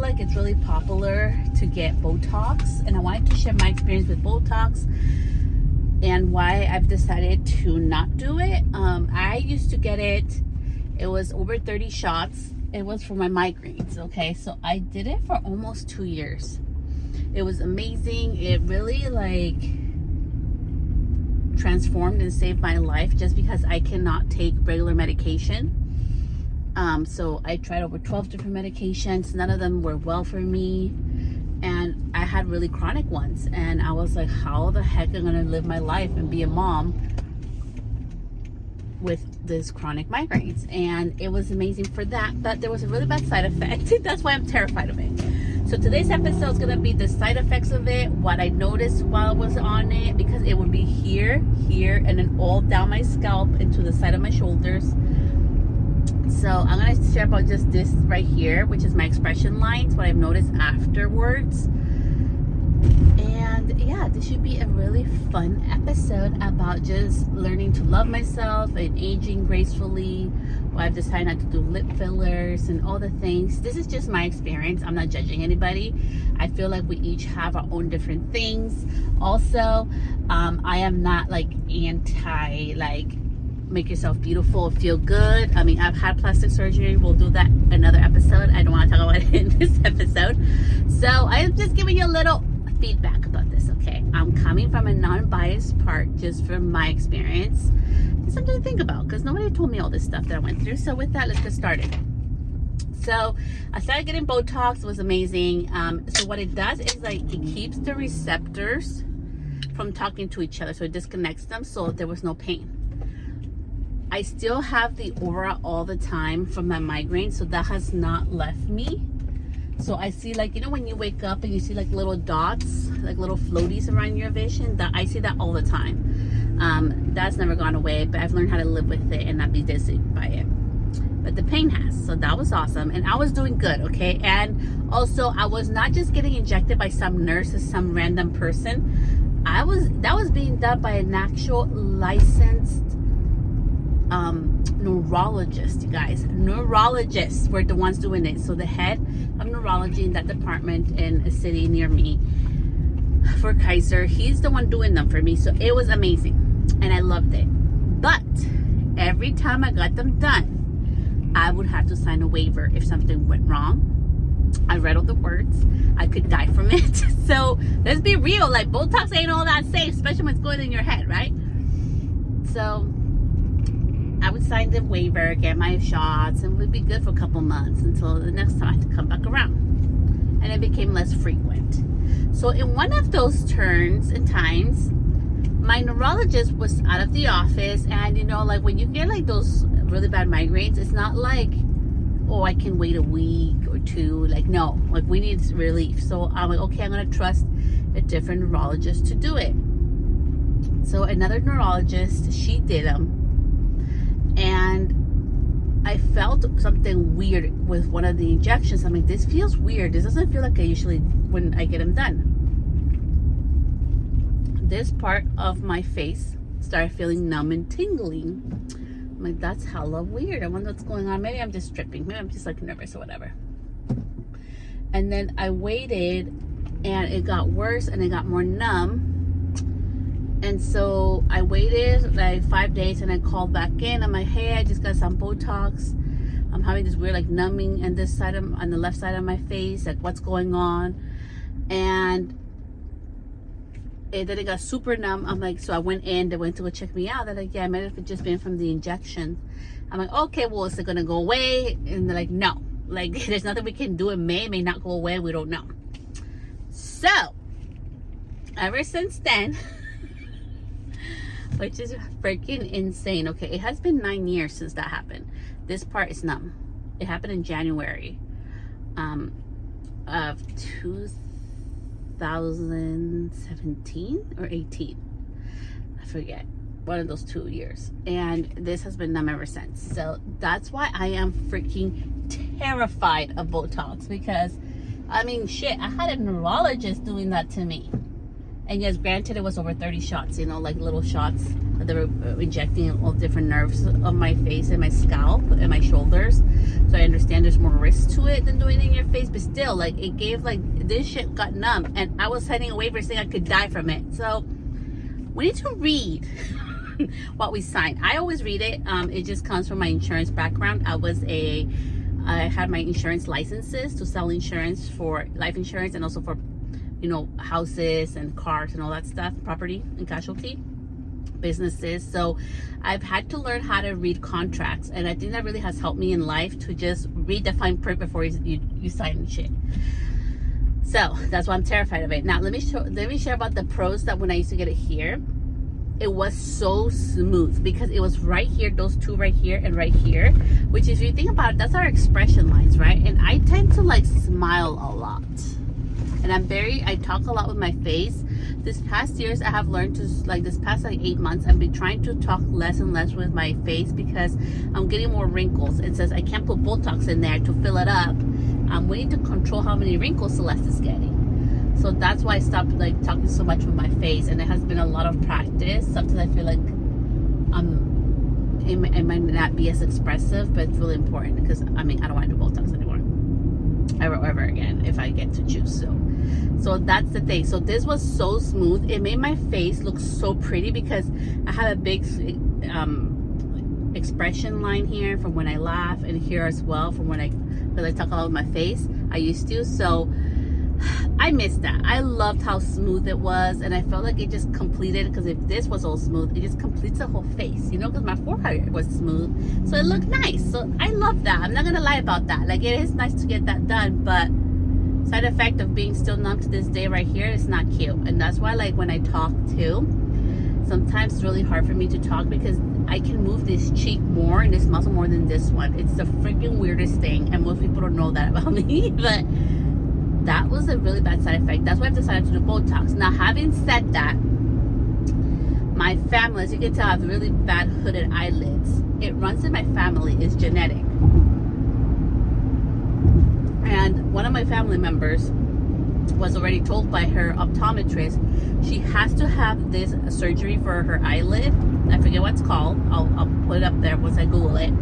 like it's really popular to get Botox, and I wanted to share my experience with Botox and why I've decided to not do it. I used to get it. It was over 30 shots. It was for my migraines, okay? So I did it for almost 2 years. It was amazing. It really like transformed and saved my life just because I cannot take regular medication. So I tried over 12 different medications. None of them were well for me. And I had really chronic ones. And I was like, how the heck am I gonna live my life and be a mom with this chronic migraines? And it was amazing for that, but there was a really bad side effect. That's why I'm terrified of it. So today's episode is gonna be the side effects of it, what I noticed while I was on it, because it would be here, and then all down my scalp into the side of my shoulders. So I'm gonna share about just this right here, which is my expression lines, what I've noticed afterwards. And yeah, this should be a really fun episode about just learning to love myself and aging gracefully. Why I've decided not to do lip fillers and all the things. This is just my experience. I'm not judging anybody. I feel like we each have our own different things. Also, I am not like anti like make yourself beautiful, feel good. I mean, I've had plastic surgery. We'll do that another episode. I don't want to talk about it in this episode. So I'm just giving you a little feedback about this, okay? I'm coming from a non-biased part just from my experience. It's something to think about because nobody told me all this stuff that I went through. So with that, let's get started. So I started getting Botox. It was amazing. So what it does is like it keeps the receptors from talking to each other. So it disconnects them so there was no pain. I still have the aura all the time from my migraine, so that has not left me. So I see, like, you know, when you wake up and you see like little dots, like little floaties around your vision, that I see that all the time. That's never gone away, but I've learned how to live with it and not be dizzy by it. But the pain has, so that was awesome. And I was doing good, okay? And also I was not just getting injected by some nurse or some random person. That was being done by an actual licensed neurologist, you guys. Neurologists were the ones doing it. So the head of neurology in that department in a city near me for Kaiser, he's the one doing them for me. So it was amazing and I loved it. But every time I got them done, I would have to sign a waiver if something went wrong. I read all the words. I could die from it. So let's be real, like Botox ain't all that safe, especially when it's going in your head, right? So I would sign the waiver, get my shots, and we'd be good for a couple months until the next time I had to come back around. And it became less frequent. So in one of those turns and times, my neurologist was out of the office, and you know, like when you get like those really bad migraines, it's not like, oh, I can wait a week or two. Like, no, like we need relief. So I'm like, okay, I'm gonna trust a different neurologist to do it. So another neurologist, she did them. And I felt something weird with one of the injections. I'm like, this feels weird. This doesn't feel like I usually when I get them done. This part of my face started feeling numb and tingling. I'm like, that's hella weird. I wonder what's going on. Maybe I'm just tripping. Maybe I'm just like nervous or whatever. And then I waited and it got worse and it got more numb. And so I waited like 5 days and I called back in. I'm like, hey, I just got some Botox. I'm having this weird like numbing on this side on the left side of my face. Like, what's going on? And then it got super numb. I'm like, so I went in. They went to go check me out. They're like, yeah, it might have just been from the injection. I'm like, okay, well, is it gonna go away? And they're like, no. Like, there's nothing we can do. It may not go away. We don't know. So ever since then, which is freaking insane. Okay, it has been 9 years since that happened. This part is numb. It happened in January of 2017 or 18. I forget. One of those 2 years. And this has been numb ever since. So that's why I am freaking terrified of Botox. Because, I mean, shit, I had a neurologist doing that to me. And yes, granted, it was over 30 shots, you know, like little shots They were injecting all different nerves of my face and my scalp and my shoulders. So I understand there's more risk to it than doing it in your face, but still, like, it gave, like, this shit got numb, and I was signing a waiver saying I could die from it. So we need to read what we sign. I always read it. It just comes from my insurance background. I had my insurance licenses to sell insurance for life insurance and also for, you know, houses and cars and all that stuff, property and casualty businesses. So I've had to learn how to read contracts, and I think that really has helped me in life to just read the fine print before you sign shit. So that's why I'm terrified of it. Now let me share about the pros that when I used to get it here, it was so smooth because it was right here, those two right here and right here, which if you think about it, that's our expression lines, right? And I tend to like smile a lot, and I talk a lot with my face. This past years, I have learned to, like, this past like 8 months, I've been trying to talk less and less with my face because I'm getting more wrinkles. It says I can't put Botox in there to fill it up. I'm waiting to control how many wrinkles Celeste is getting. So that's why I stopped like talking so much with my face, and it has been a lot of practice. Sometimes I feel like it might not be as expressive, but it's really important because I mean, I don't want to do Botox anymore ever again if I get to choose. So that's the thing. So this was so smooth. It made my face look so pretty because I have a big expression line here from when I laugh, and here as well from when because I talk a lot with my face. I used to. So I missed that. I loved how smooth it was, and I felt like it just completed, because if this was all smooth, it just completes the whole face, you know, because my forehead was smooth, so it looked nice. So I love that. I'm not gonna lie about that. Like, it is nice to get that done, but side effect of being still numb to this day right here is not cute. And that's why, like, when I talk too, sometimes it's really hard for me to talk because I can move this cheek more and this muscle more than this one. It's the freaking weirdest thing, and most people don't know that about me, but that was a really bad side effect. That's why I've decided to do Botox. Now, having said that, my family, as you can tell, I have really bad hooded eyelids. It runs in my family. It's genetic. And one of my family members was already told by her optometrist she has to have this surgery for her eyelid. I forget what it's called. I'll put it up there once I Google it.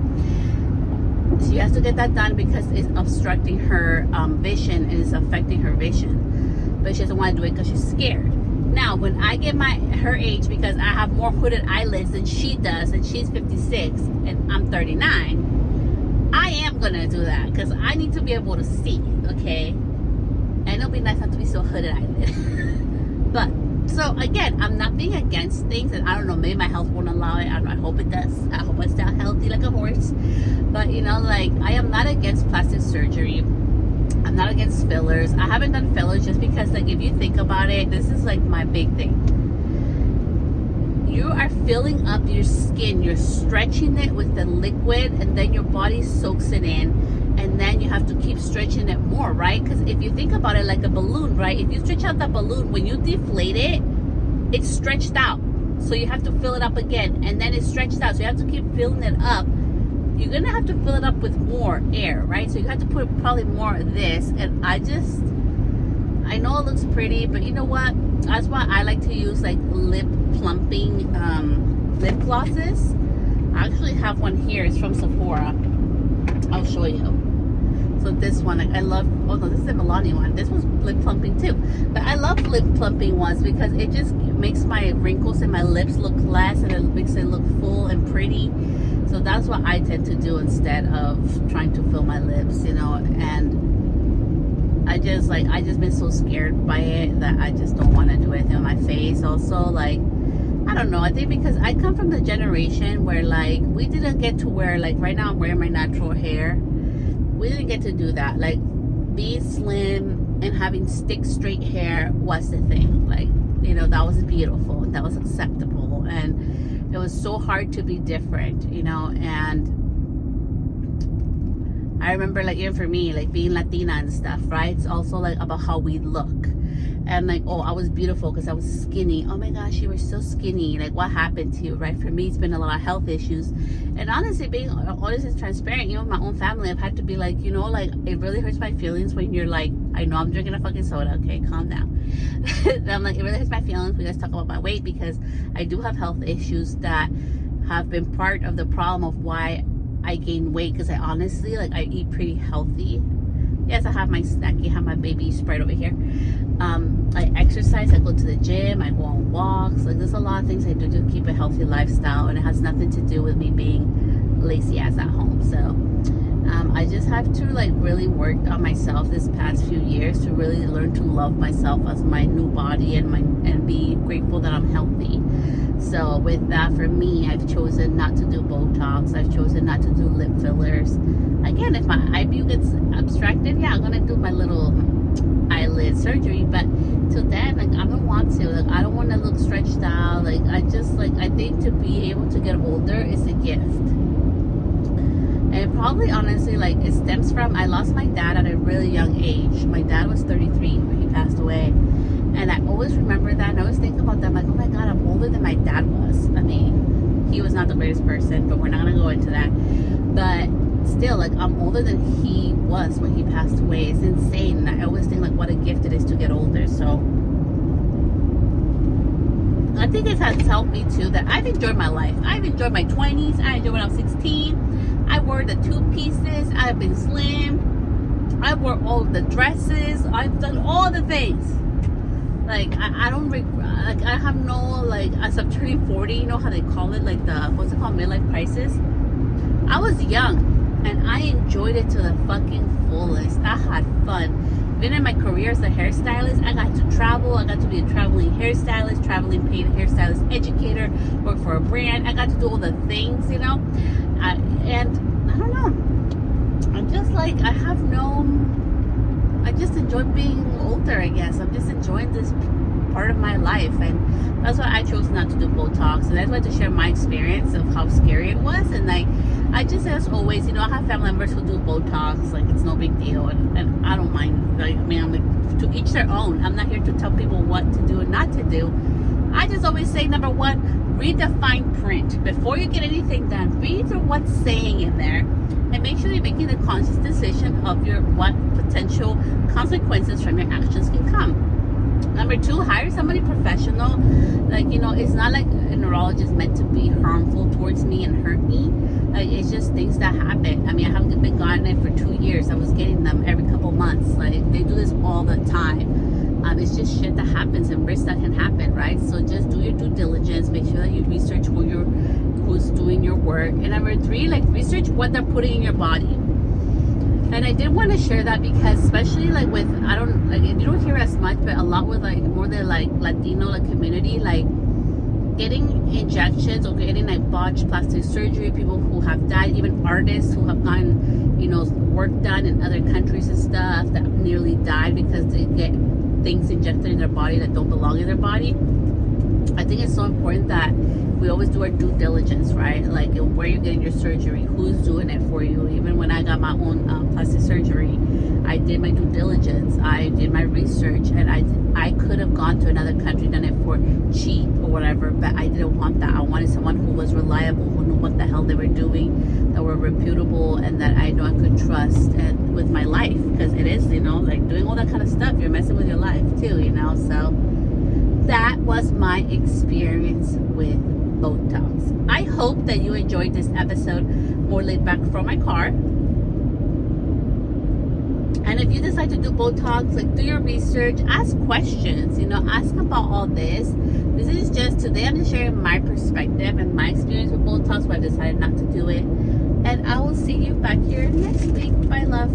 She has to get that done because it's obstructing her vision and it's affecting her vision. But she doesn't want to do it because she's scared. Now, when I get her age, because I have more hooded eyelids than she does, and she's 56 and I'm 39, I am going to do that because I need to be able to see, okay? And it'll be nice not to be so hooded eyelid. But, so again, I'm not being against things, and I don't know, maybe my health won't allow it. I don't know, I hope it does. I hope I stay healthy like a horse. But, you know, like, I am not against plastic surgery. I'm not against fillers. I haven't done fillers just because, like, if you think about it, this is like my big thing. You are filling up your skin, you're stretching it with the liquid, and then your body soaks it in, and then you have to keep stretching it more, right? Because if you think about it like a balloon, right? If you stretch out that balloon, when you deflate it, it's stretched out. So you have to fill it up again, and then it's stretched out. So you have to keep filling it up. You're gonna have to fill it up with more air, right? So you have to put probably more of this. And I know it looks pretty, but you know what? That's why I like to use like lip plumping lip glosses. I actually have one here. It's from Sephora. I'll show you. So this one, I love. Oh no, this is the Milani one. This one's lip plumping too. But I love lip plumping ones because it just makes my wrinkles in my lips look less, and it makes it look full and pretty. So that's what I tend to do instead of trying to fill my lips, you know. And I just been so scared by it that I just don't want to do anything on my face. Also, like, I don't know, I think because I come from the generation where, like, we didn't get to wear, like, right now I'm wearing my natural hair. We didn't get to do that. Like, being slim and having stick straight hair was the thing. Like, you know, that was beautiful, that was acceptable, and it was so hard to be different, you know. And I remember, like, even for me, like, being Latina and stuff, right? It's also like about how we look. And like, oh, I was beautiful because I was skinny. Oh my gosh, you were so skinny. Like, what happened to you, right? For me, it's been a lot of health issues. And honestly, being honest and transparent, you know, my own family, I've had to be like, you know, like, it really hurts my feelings when you're like, I know I'm drinking a fucking soda. Okay, calm down. I'm like, it really hurts my feelings. We guys talk about my weight because I do have health issues that have been part of the problem of why I gain weight. Because I honestly, like, I eat pretty healthy. Yes, I have my snacky, I have my baby Sprite over here. I exercise, I go to the gym, I go on walks. Like, there's a lot of things I do to keep a healthy lifestyle, and it has nothing to do with me being lazy ass at home. So I just have to like really work on myself this past few years to really learn to love myself as my new body and be grateful that I'm healthy. So with that, for me, I've chosen not to do Botox. I've chosen not to do lip fillers. Again, if my eye view gets abstracted, yeah, I'm gonna do my little eyelid surgery, but till then, like, I don't want to. Like, I don't want to look stretched out. Like, I think to be able to get older is a gift. And probably, honestly, like, it stems from, I lost my dad at a really young age. My dad was 33 when he passed away. And I always remember that, and I always think about that. I'm like, oh my God, I'm older than my dad was. I mean, he was not the greatest person, but we're not going to go into that. But still, like, I'm older than he was when he passed away. It's insane. And I always think, like, what a gift it is to get older. So I think it has helped me, too, that I've enjoyed my life. I've enjoyed my 20s. I enjoyed when I was 16. I wore the 2 pieces. I've been slim. I wore all the dresses. I've done all the things. Like, I don't regret. Like, I have no, like, as I'm turning 40, you know how they call it, like, the, what's it called, midlife crisis? I was young, and I enjoyed it to the fucking fullest. I had fun. Even in my career as a hairstylist, I got to travel. I got to be a traveling hairstylist, traveling paid hairstylist educator, work for a brand. I got to do all the things, you know? And I don't know. I'm just like, I just enjoy being older, I guess. I'm just enjoying this part of my life, and that's why I chose not to do Botox. And that's why to share my experience of how scary it was. And like, I just, as always, you know, I have family members who do Botox. Like, it's no big deal, and I don't mind. Like, I mean, I'm like, to each their own. I'm not here to tell people what to do and not to do. I just always say, number one, read the fine print before you get anything done. Read what's saying in there, and make sure you're making the conscious decision of what potential consequences from your actions can come. Number two, hire somebody professional. Like, you know, it's not like a neurologist meant to be harmful towards me and hurt me. Like, it's just things that happen. I mean, I haven't been gotten it for 2 years. I was getting them every couple months. Like, they do this all the time. It's just shit that happens and risks that can happen, right? So just do your due diligence. Make sure that you research who's doing your work. And number three, like, research what they're putting in your body. And I did want to share that because, especially like with, I don't, like, you don't hear as much, but a lot with like more the like Latino like community, like getting injections or getting like botched plastic surgery, people who have died, even artists who have gotten, you know, work done in other countries and stuff that nearly died because they get things injected in their body that don't belong in their body. I think it's so important that we always do our due diligence, right? Like, where you're getting your surgery, who's doing it for you. Even when I got my own plastic surgery, I did my due diligence. I did my research, and I could have gone to another country, done it for cheap or whatever, but I didn't want that. I wanted someone who was reliable, who knew what the hell they were doing, that were reputable, and that I know I could trust, and with my life, because it is, you know, like doing all that kind of stuff, you're messing with your life too, you know. So that was my experience with Botox. I hope that you enjoyed this episode, more laid back from my car. And if you decide to do Botox, like, do your research, ask questions, you know, ask about all this. This is just, today I'm just sharing my perspective and my experience with Botox, but I decided not to do it. And I will see you back here next week. Bye, love.